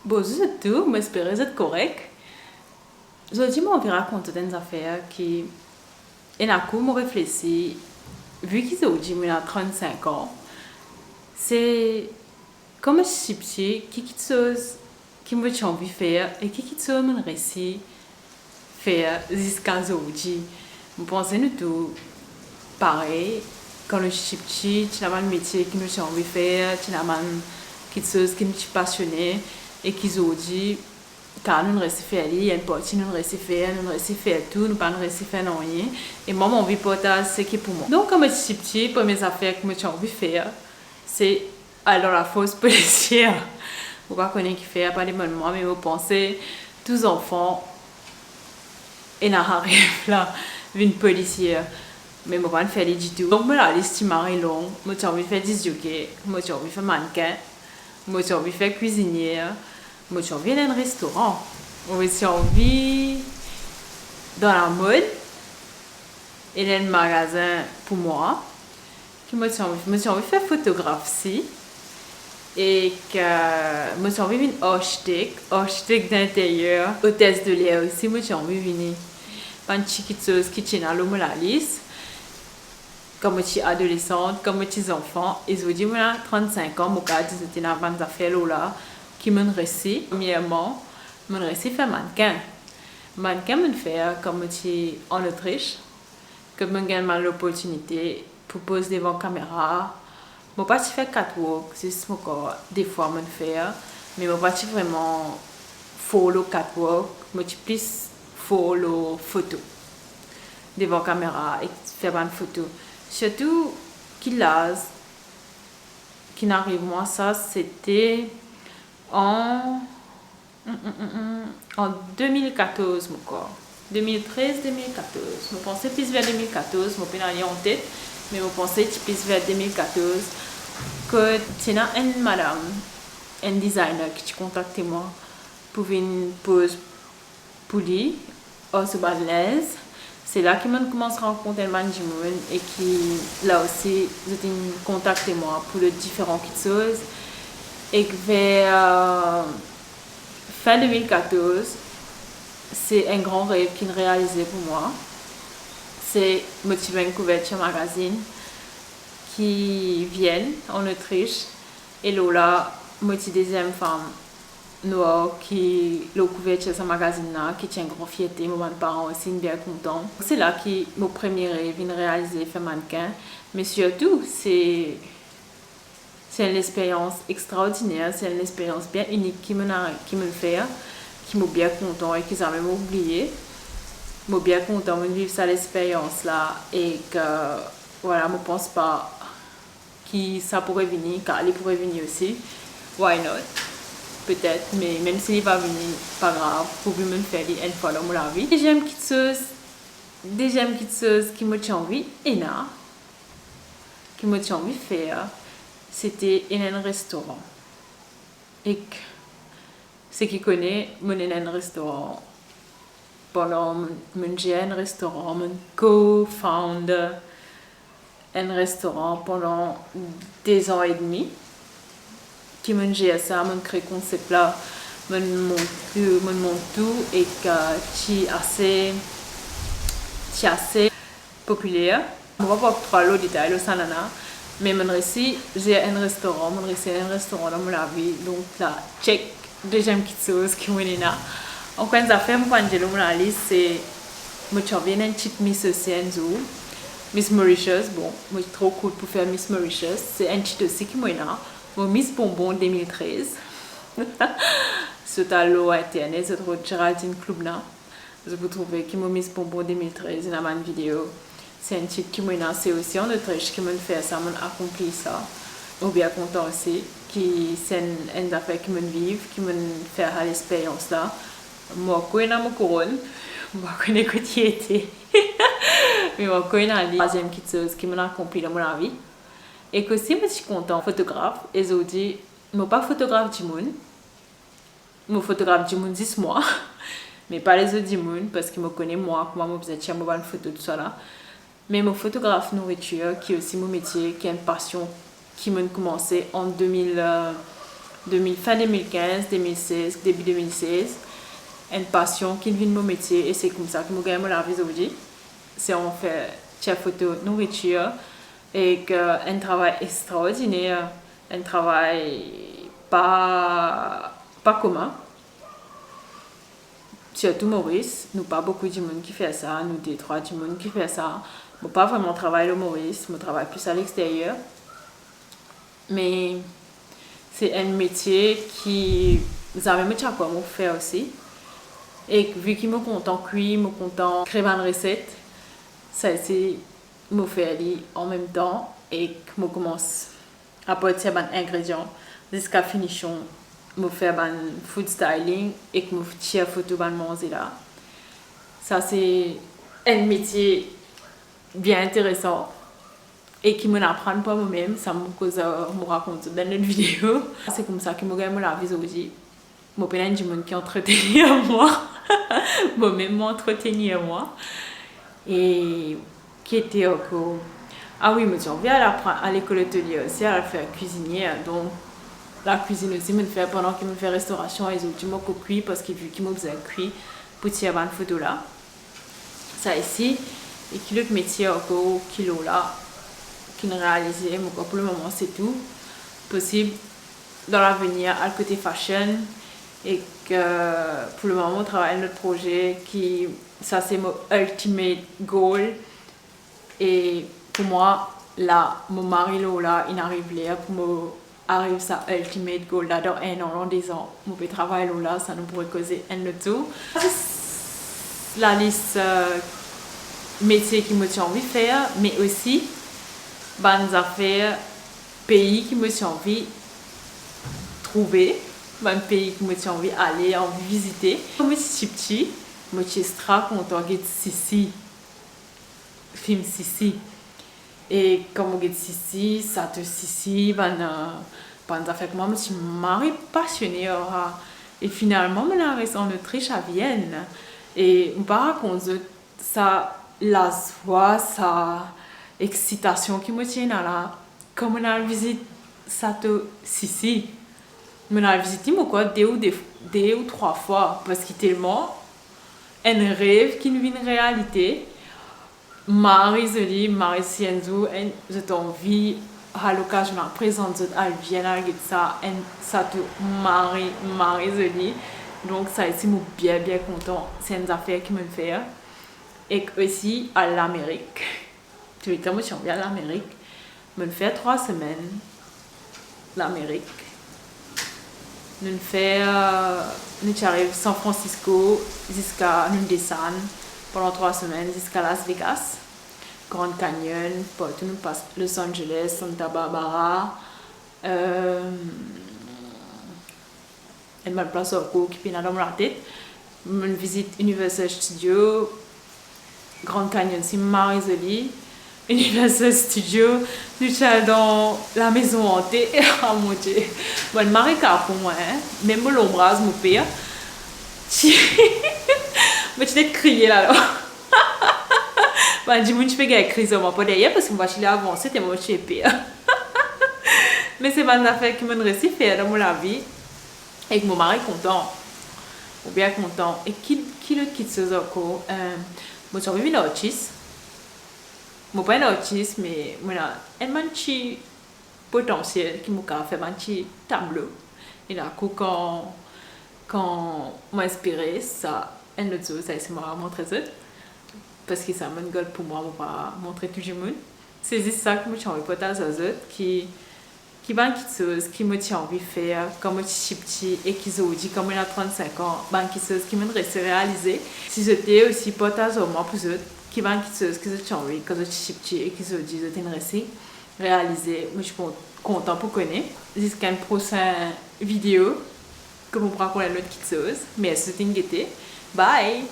Bon, c'est tout, j'espère que c'est correct. Aujourd'hui, je vais raconter des affaires qui, et d'un coup, je réfléchis, vu qu'aujourd'hui, j'ai 35 ans, c'est comme si petit, qui chose qui me tient envie de faire et qui chose me réussit faire jusqu'à aujourd'hui. Je pense que tout pareil. Quand je suis petit, tu as un métier qui me tient envie de faire, tu as quelque chose qui me passionné et qui aujourd'hui, car nous ne réussissons pas faire, il y a une partie nous ne réussissons pas, nous ne réussissons pas faire tout, nous ne réussissons pas faire rien. Et moi, mon vie portage, c'est qui pour moi. Donc, quand je suis petit, pour mes affaires que je suis envie de faire, c'est aller dans la fosse policière. Vous ne connaissez pas qui fait, pas les moi, mais vous pensez, tous enfants, et n'arrive là, une policière. Mais je ne vais pas faire du tout. Donc, je vais aller si marée longue, je suis envie de faire des yoga, je suis envie de faire mannequin, je suis envie de faire cuisinière, je suis envie d'aller dans un restaurant, je suis envie dans la mode, et dans un magasin pour moi, je suis envie de faire photographe aussi, et que je suis envie d'être architecte d'intérieur, hôtesse de l'air aussi, je suis envie de venir. Une petite chose qui tient à l'homme la liste. Comme je suis adolescente, comme je suis enfant, et je dis que j'ai 35 ans, je suis dans une affaire là qui me réussit. Premièrement, je me réussit faire mannequin. Mannequin me fait comme je suis en Autriche, que je gagne l'opportunité pour poser devant la caméra. Je ne pas faire catwalk, c'est ce que des fois je fais, mais je ne pas vraiment follow catwalk, je suis plus follow photo devant la caméra et faire une photo. Surtout qui n'arrive moi ça c'était en 2014 mon corps 2013 2014 je pensais plus vers 2014 je peux aller en tête mais je pensais plus vers 2014 que c'est une madame un designer qui contacté moi pour une pose pour lui au Subalès. C'est là que je commence à rencontrer le monde et qui, là aussi, j'ai contacté moi pour les différentes choses. Et vers fin 2014, c'est un grand rêve qui est réalisé pour moi. C'est motiver une couverture magazine qui vient en Autriche. Et là, moi, je suis deuxième femme noir qui le couverture de ce magazine là qui tient grande fierté mes parents aussi bien contents c'est là que mon premier rêve vient réaliser faire mannequin mais surtout c'est une expérience extraordinaire c'est une expérience bien unique qui me fait qui m'a bien content et qui n'a même oublié m'a bien content de vivre cette expérience là et que voilà je pense pas que ça pourrait venir car il pourrait venir aussi why not peut-être, mais même s'il va venir, pas grave, pour me faire une fois dans ma vie. Deuxième petite chose qui me tient envie, qui me tient envie de faire, c'était un restaurant. Et ceux qui connaissent, mon un restaurant. Pendant j'ai un restaurant, mon co-founder un restaurant pendant 2 ans et demi. Qui me gère ça, me crée concept là, me montre tout et que c'est assez populaire. On va pas trop le détail le sanana, mais mon récit j'ai un restaurant, dans ma vie donc là check deuxième petite chose qui me là. En quoi ça fait moi quand j'ai le la liste c'est moi je viens une petite Miss Oceanzo, Miss Mauritius bon, moi je trop cool pour faire Miss Mauritius, c'est un petit aussi qui me là. Mon Miss Bonbon 2013. C'est à l'eau internet, c'est trop Géraldine Klubna. Je vous trouvez qui mon Miss Bonbon 2013 dans ma vidéo. C'est un titre qui m'a c'est aussi en Autriche qui m'a fait ça, m'a accompli ça. Ou bien content aussi, qui c'est une affaire qui me vive, qui me fait l'expérience là. Moi, je connais mon couronne. Moi, je connais que tu étais. Mais moi, je connais la troisième petite chose qui m'a accompli dans ma vie. Et que si je suis content, photographe, et je dis, je ne suis pas photographe du monde, je suis photographe du monde 10 mois, mais pas les autres du monde, parce qu'ils me connaissent moi, comment je faisais une photo, tout ça là. Mais je suis photographe nourriture, qui est aussi mon métier, qui est une passion qui m'a commencé en 2000, fin 2015, 2016, début 2016. Une passion qui vient de mon métier et c'est comme ça que je gagne la vie aujourd'hui. C'est on fait chef photo nourriture et un travail extraordinaire, un travail pas commun. Surtout Maurice, nous pas beaucoup de monde qui fait ça, nous deux, trois du monde qui fait ça. Moi pas vraiment travailler au Maurice, je travaille plus à l'extérieur. Mais c'est un métier qui vous avez mis à quoi me faire aussi. Et vu qu'il me content cuire, me content créer une recette, ça c'est me faire en même temps et que je commence à porter des ingrédients jusqu'à finition. Je fais un food styling et que je tire photo de manger là. Ça c'est un métier bien intéressant et qui me l'apprend pas moi-même, ça me raconte dans une vidéo. C'est comme ça que je gagne la vie aujourd'hui. Je suis du monde qui entretient moi, moi-même m'entretenir moi et qui était encore. Ah oui, mais j'en viens à l'école hôtelière aussi à faire cuisinière, donc la cuisine aussi me fait pendant qu'il me fait restauration et je me cuit parce que vu qu'il me faisait cuire pour tirer une photo là ça ici et qui l'autre métier encore kilo là qui ne réalisait mais pour le moment c'est tout possible dans l'avenir à le côté fashion et que pour le moment on travaille notre projet qui ça c'est mon ultimate goal et pour moi là mon mari là il arrive là pour me arrive sa ultimate goal là dans un an, dans 2 ans. Mon petit travail là, ça nous pourrait causer un autre tour. La liste métiers qui me tient envie de faire, mais aussi bonnes affaires, pays qui me tient envie de trouver, un pays qui me tient envie d'aller, envie de visiter. Comme je suis petit, je suis très content de Sissi, film Sissi. Et comme on dit Sissi, ça te Sissi, ça fait que moi, je suis marrée passionnée. Et finalement, je suis en Autriche à Vienne. Et par contre, ça, la joie, ça, excitation qui me tient là, comme on visite ça te Sissi, je l'ai visité 2 ou 3 fois parce que tellement un rêve qui devient une réalité. Marie-Zoli, Marie-Sienzo, j'ai envie à l'occasion de la présenter à Vienne avec ça, et ça te Marie-Zoli. Donc ça ici, je suis bien content. C'est une affaire qui me fait. Et aussi à l'Amérique. Tu vois, comme je suis bien à l'Amérique, je me fais 3 semaines. L'Amérique. Nous arrivons à San Francisco jusqu'à nous descendre pendant 3 semaines jusqu'à Las Vegas, Grand Canyon, nous passe Los Angeles, Santa Barbara, une bonne place qui est dans la tête. On visite Universal Studios, Grand Canyon, c'est Marie-Zoli. Universal Studios, nous sommes dans la maison hantée. Oh mon Dieu, bon, Marie pour moi, hein. Même l'ombrage, mon père. Mais tu t'es crié là. Ben, dis-moi, tu peux gagner crise au moins pas d'ailleurs parce que moi je suis avancé et moi je suis pire. Mais c'est une affaire qui m'a réussi à faire dans mon vie et que mon mari est content. Ou bien content. Et qui le quitte ce encore? Moi je suis un autiste. Moi pas un autiste, mais voilà, un petit potentiel qui m'a fait un petit tableau. Et là, quand m'a inspiré, ça, un autre chose, ça m'a montré ça. Parce que ça m'a gueule pour moi, je pas montrer tout le monde. C'est juste ça que je suis envie de partager aux autres, qui va quelque chose qui me tient envie de faire, comme je suis petit et qui ont dit, comme il a 35 ans, quelque chose qui me reste réalisé. Si j'étais aussi partager moi pour eux, qui va quelque chose que je suis envie, quand je suis petit et qui ont dit, je t'ai resté réalisé. Moi, je suis content pour connaître. Jusqu'à une prochaine vidéo, que vous pourrez connaître l'autre chose. Merci de t'inquiéter. Bye!